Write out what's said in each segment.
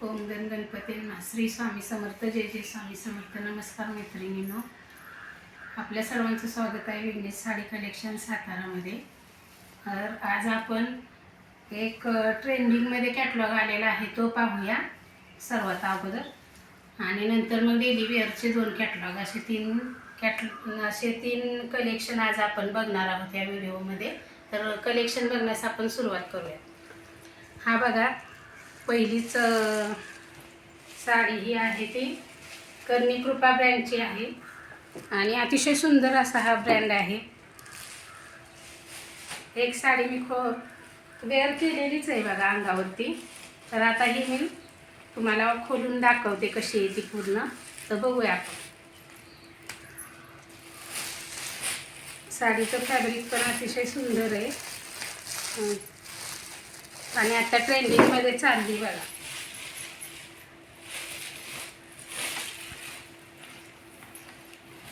ओम गण गणपती नमः. श्री स्वामी समर्थ. जय जय स्वामी समर्थ. नमस्कार मैत्रिणींनो, आपल्या सर्वांचं स्वागत आहे विघ्नेश साडी कलेक्शन सातारामध्ये. तर आज आपण एक ट्रेंडिंगमध्ये कॅटलॉग आलेला आहे तो पाहूया सर्वात अगोदर, आणि नंतर मग डेली वेअरचे 2 कॅटलॉग असे तीन कलेक्शन आज आपण बघणार आहोत या व्हिडिओमध्ये. तर कलेक्शन बघण्यास आपण सुरुवात करूया. हा बघा, पहिलीच साडी ही आहे ती कर्णी कृपा ब्रँडची आहे आणि अतिशय सुंदर असा हा ब्रँड आहे. एक साडी मी वेअर केलेलीच आहे बघा अंगावरती. तर आता ही मी तुम्हाला खोलून दाखवते कशी आहे ती पूर्ण. तर बघूया आपण. साडीचं फॅब्रिक पण अतिशय सुंदर आहे आणि आता ट्रेंडिंगमध्ये चालली बघा.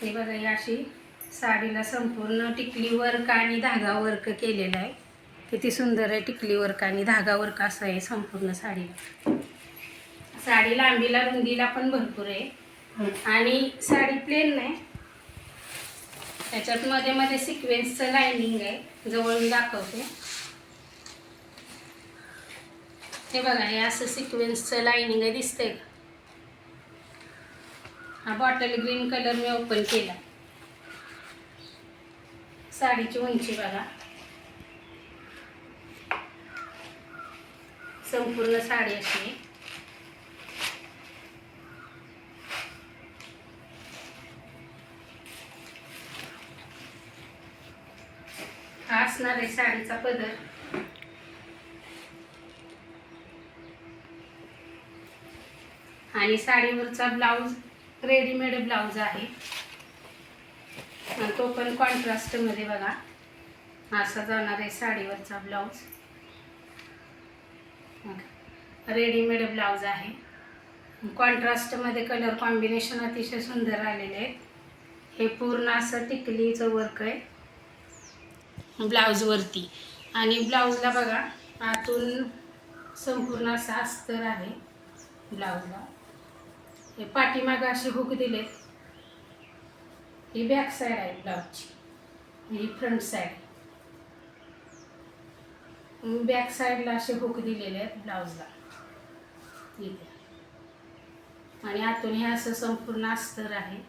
हे बघा, ही अशी साडीला संपूर्ण टिकली वर्क आणि धागा वर्क केलेला आहे. किती सुंदर आहे. टिकली वर्क आणि धागा वर्क असं आहे संपूर्ण साडीला. साडी लांबीला रुंदीला पण भरपूर आहे आणि साडी प्लेन नाही, त्याच्यात मध्ये मध्ये सिक्वेन्सचं लाइनिंग आहे. जवळून दाखवते. हे बघा, हे असं सिक्वेन्सचं लाइनिंग आहे, दिसतंय का? हा बॉटल ग्रीन कलर मी ओपन केला. साडीची उंची बघा, संपूर्ण साडी अशी आहे. हा असणार आहे साडीचा पदर. आणि साडीवरचा ब्लाऊज रेडीमेड ब्लाऊज आहे आणि तो पण कॉन्ट्रास्टमध्ये बघा असा जाणार आहे साडीवरचा ब्लाऊज. रेडीमेड ब्लाऊज आहे. कॉन्ट्रास्टमध्ये कलर कॉम्बिनेशन अतिशय सुंदर आलेले आहे. हे पूर्ण असं टिकलीचं वर्क आहे ब्लाऊजवरती आणि ब्लाऊजला बघा आतून संपूर्ण असा अस्तर आहे ब्लाऊजला. हे पाठीमागं असे हुक दिलेत. ही बॅक साईड आहे ब्लाऊजची, ही फ्रंट साईड. बॅक साईडला असे हुक दिलेले आहेत ब्लाऊजला इथे आणि आतून हे असं संपूर्ण अस्तर आहे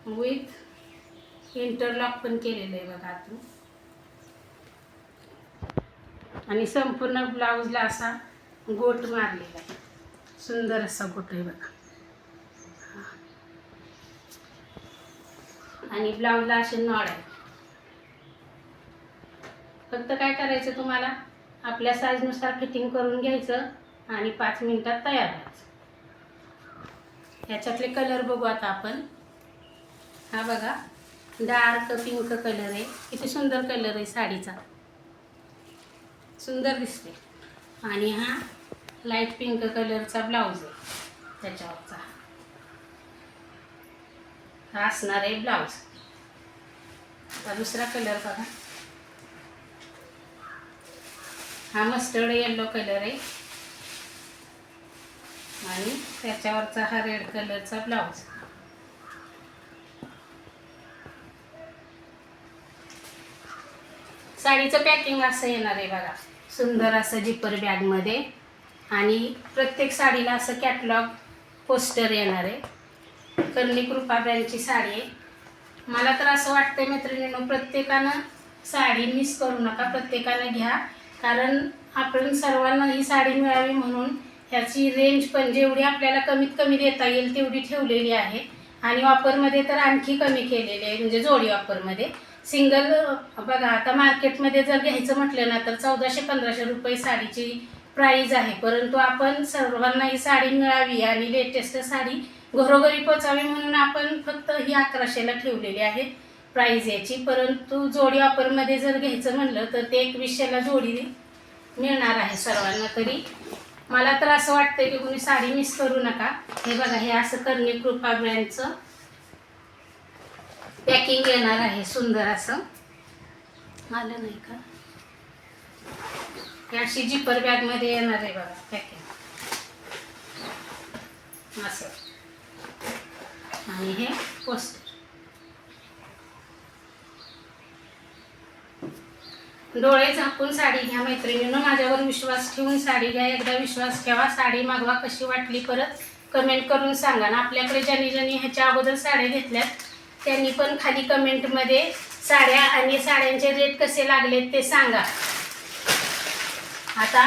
विथ इंटरलॉक पण केलेलं आहे बघा आतून. आणि संपूर्ण ब्लाऊजला असा गोट मारलेला आहे. सुंदर असा गोट आहे बघा. आणि ब्लाऊजला असे नॉड आहे. फक्त काय करायचं, तुम्हाला आपल्या साईजनुसार फिटिंग करून घ्यायचं आणि 5 मिनिटात तयार व्हायचं. ह्याच्यातले कलर बघू आता आपण. हा बघा, डार्क पिंक कलर आहे. किती सुंदर कलर आहे साडीचा, सुंदर दिसते. आणि हा लाईट पिंक कलरचा ब्लाऊज आहे त्याच्यावरचा. हा असणार आहे ब्लाऊज. आता दुसरा कलर बघा, हा मस्टर्ड येलो कलर आहे आणि त्याच्यावरचा हा रेड कलरचा ब्लाऊज. साडीचं पॅकिंग असं येणार आहे बघा, सुंदर असं जिपर बॅगमध्ये. आणि प्रत्येक साडीला असं कॅटलॉग पोस्टर येणार आहे. कर्णी कृपा ब्रँडची साडी आहे. मला तर असं वाटतंय मैत्रिणींनो, प्रत्येकानं साडी मिस करू नका, प्रत्येकानं घ्या. कारण आपण सर्वांना ही साडी मिळावी म्हणून ह्याची रेंज पण जेवढी आपल्याला कमीत कमी देता येईल तेवढी ठेवलेली आहे. आणि वापरमध्ये तर आणखी कमी केलेले आहे, म्हणजे जोडी वापरमध्ये. सिंगल बघा, आता मार्केटमध्ये जर घ्यायचं म्हटलं ना तर 1400-1500 रुपये साडीची प्राईज आहे. परंतु आपण सर्वांना ही साडी मिळावी आणि लेटेस्ट साडी घरोघरी पोचावी म्हणून आपण फक्त ही 1100ला ठेवलेली आहे प्राईज याची. परंतु जोडी वापरमध्ये जर घ्यायचं म्हणलं तर ते 2100ला जोडी मिळणार आहे सर्वांना. तरी मला तर असं वाटतं की कोणी साडी मिस करू नका. हे बघा, हे असं कर्णी कृपा ब्रँडचं पॅकिंग येणार आहे. सुंदर असं आलं नाही का? ही अशी जिपर बॅगमध्ये येणार आहे बघा पॅकिंग. असं. आणि हे पोस्टर. डोळे झाकून साडी घ्या मैत्रिणींनो. माझ्यावर विश्वास ठेवून साडी घ्या. एकदा विश्वास ठेवा, साडी मागवा. कशी वाटली परत कमेंट करून सांगा ना. आपल्याकडे ज्यांनी ह्याच्या अगोदर साड्या घेतल्यात त्यांनी पण खाली कमेंटमध्ये साड्या आणि साड्यांचे रेट कसे लागलेत ते सांगा. आता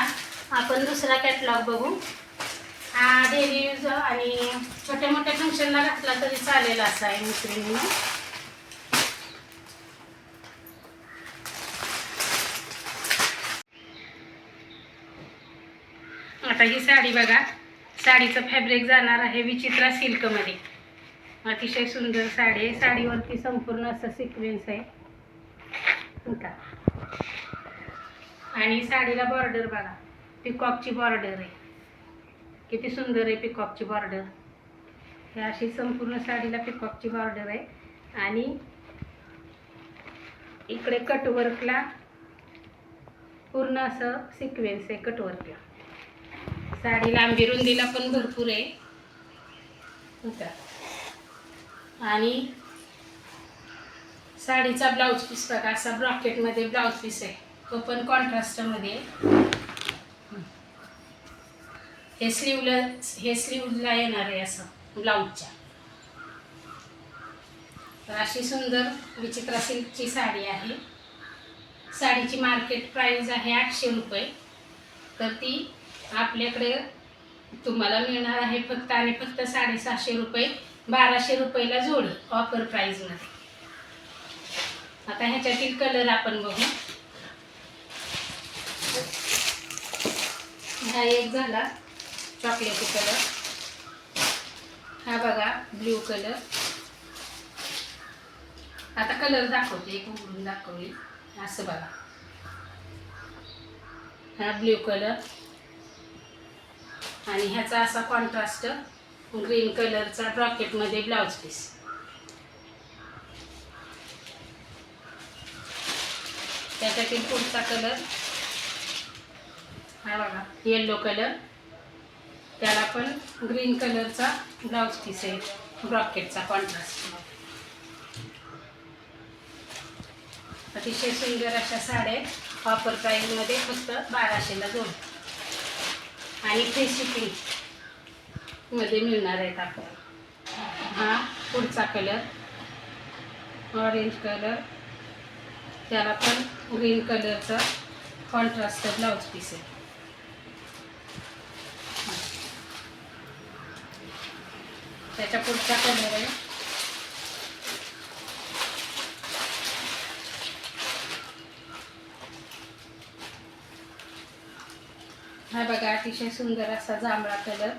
आपण दुसरा कॅटलॉग बघू. हा डेली यूज आणि छोट्या मोठ्या फंक्शनला घातला तरी चालेल असा आहे मैत्रिणींनो. आता ही साडी बघा. साडीचं फॅब्रिक जाणार आहे विचित्रा सिल्कमध्ये. अतिशय सुंदर साडी आहे. साडीवरती संपूर्ण असं सिक्वेन्स आहे का. आणि साडीला बॉर्डर बघा, पिकॉकची बॉर्डर आहे. किती सुंदर आहे पिकॉकची बॉर्डर. हे अशी संपूर्ण साडीला पिकॉकची बॉर्डर आहे. आणि इकडे कटवर्कला पूर्ण असं सिक्वेन्स आहे कटवर्कला. साडी लांबी रुंदीला पण भरपूर आहे. आणि साडीचा ब्लाऊज पीस बघा, असा ब्रॉकेटमध्ये ब्लाऊज पीस आहे. तो पण कॉन्ट्रास्टमध्ये. हे स्लीवला येणार आहे असं ब्लाऊजच्या. तर अशी सुंदर विचित्रा सिल्कची साडी आहे. साडीची मार्केट प्राइस आहे 800 रुपये. तर ती आपल्याकडे तुम्हाला मिळणार आहे फक्त आणि फक्त 750 रुपये, 1200 रुपयाला जोडी ऑफर प्राइसमध्ये. आता ह्याच्यातील कलर आपण बघू. हा एक झाला चॉकलेटी कलर. हा बघा ब्ल्यू कलर. आता कलर दाखवते, एक उघडून दाखवली. असं बघा, हा ब्ल्यू कलर. आणि ह्याचा असा कॉन्ट्रास्ट ग्रीन कलरचा ब्रॉकेटमध्ये ब्लाऊज पीस. त्याच्यातील पुढचा कलर हा बघा येलो कलर. त्याला पण ग्रीन कलरचा ब्लाऊज पीस आहे ब्रॉकेटचा कॉन्ट्रास्ट. अतिशय सुंदर अशा साड्या ऑफर प्राईजमध्ये फक्त 1200ला जोड. आणि फ्री शिपिंग मध्ये मिळणार आहेत आपल्याला. हा पुढचा कलर ऑरेंज कलर. त्याला पण ग्रीन कलरचा कॉन्ट्रास्ट ब्लाऊज पीस आहे. त्याच्या पुढचा कलर आहे हा बघा, अतिशय सुंदर असा जांभळा कलर.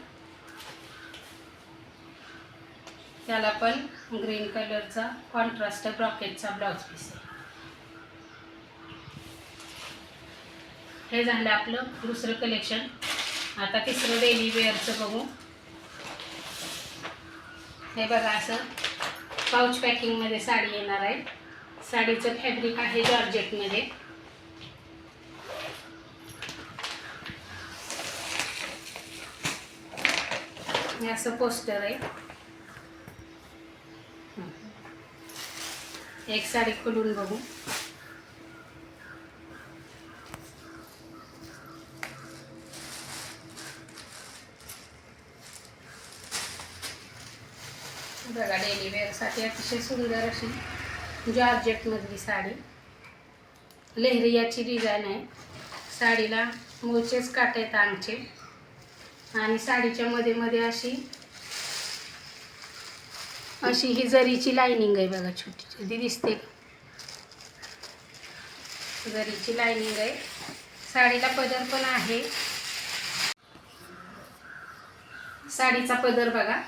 त्याला पण ग्रीन कलरचा कॉन्ट्रास्ट ब्रॉकेटचा ब्लाऊज पीस आहे. हे झालं आपलं दुसरं कलेक्शन. आता तिसरं डेली वेअरचं बघू. हे बघा, असं पाऊच पॅकिंगमध्ये साडी येणार आहे. साडीचं फॅब्रिक आहे जॉर्जेटमध्ये. हे असं पोस्टर आहे. एक साडी खोलून बघू. बघा, डेली वेअरसाठी अतिशय सुंदर अशी जॉर्जेटमधली साडी. लेहरियाची डिझाईन आहे. साडीला मूळचेच काट आहेत आंगचे. आणि साडीच्या मध्ये मध्ये अशी ही जरीची लाइनिंग आहे बघा. छोटी छोटी दिसते, जरीची लाइनिंग आहे. साडीला पदर पण आहे. साडीचा पदर बघा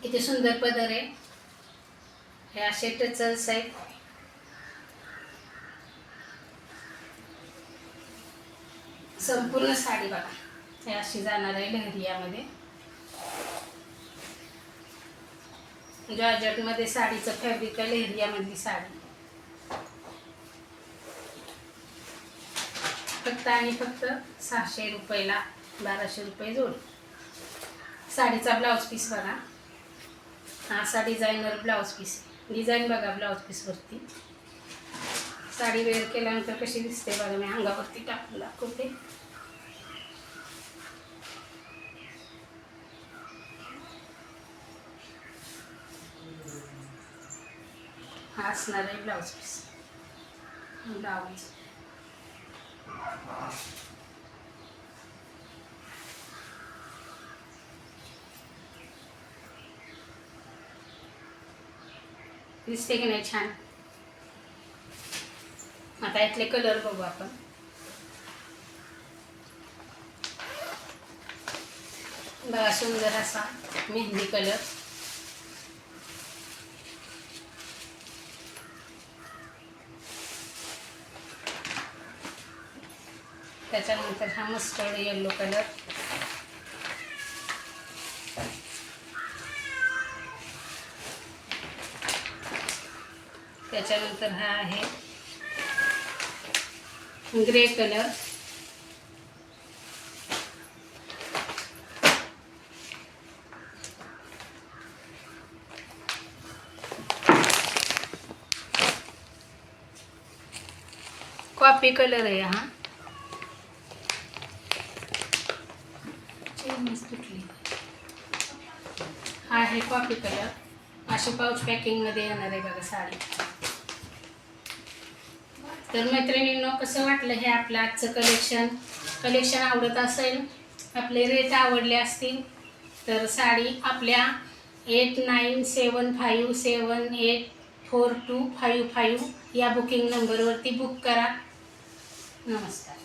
किती सुंदर पदर आहे. हे असे टचल्स आहेत. संपूर्ण साडी बघा हे अशी जाणार आहे लेहरियामध्ये. जॉर्जेटमध्ये साडीचं फॅब्रिक आहे. लेहरियामधली साडी फक्त आणि फक्त 600 रुपयाला, 1200 रुपये जोड. साडीचा ब्लाऊज पीस बघा, हा असा डिझायनर ब्लाऊज पीस. डिझाईन बघा ब्लाऊज पीसवरती. साडी वेअर केल्यानंतर कशी दिसते बघा, मी अंगावरती टाकून दाखवते. हा असणार आहे ब्लाऊज पीस. ब्लाऊज दिसते की नाही छान. आता यातले कलर बघू आपण. बघा सुंदर असा मेहंदी कलर, त्याच्यानंतर हा मस्टर्ड येलो कलर, त्याच्यानंतर हा आहे ग्रे कलर, कॉफी कलर आहे हा. हा आहे कॉफी कलर. अशी पाऊच पॅकिंगमध्ये येणार आहे बघा साडी. तर मैत्रिणींनो, कसं वाटलं हे आपलं आजचं कलेक्शन आवडत असेल, आपले रेट आवडले असतील तर साडी आपल्या 8975784255 या बुकिंग नंबरवरती बुक करा. नमस्कार.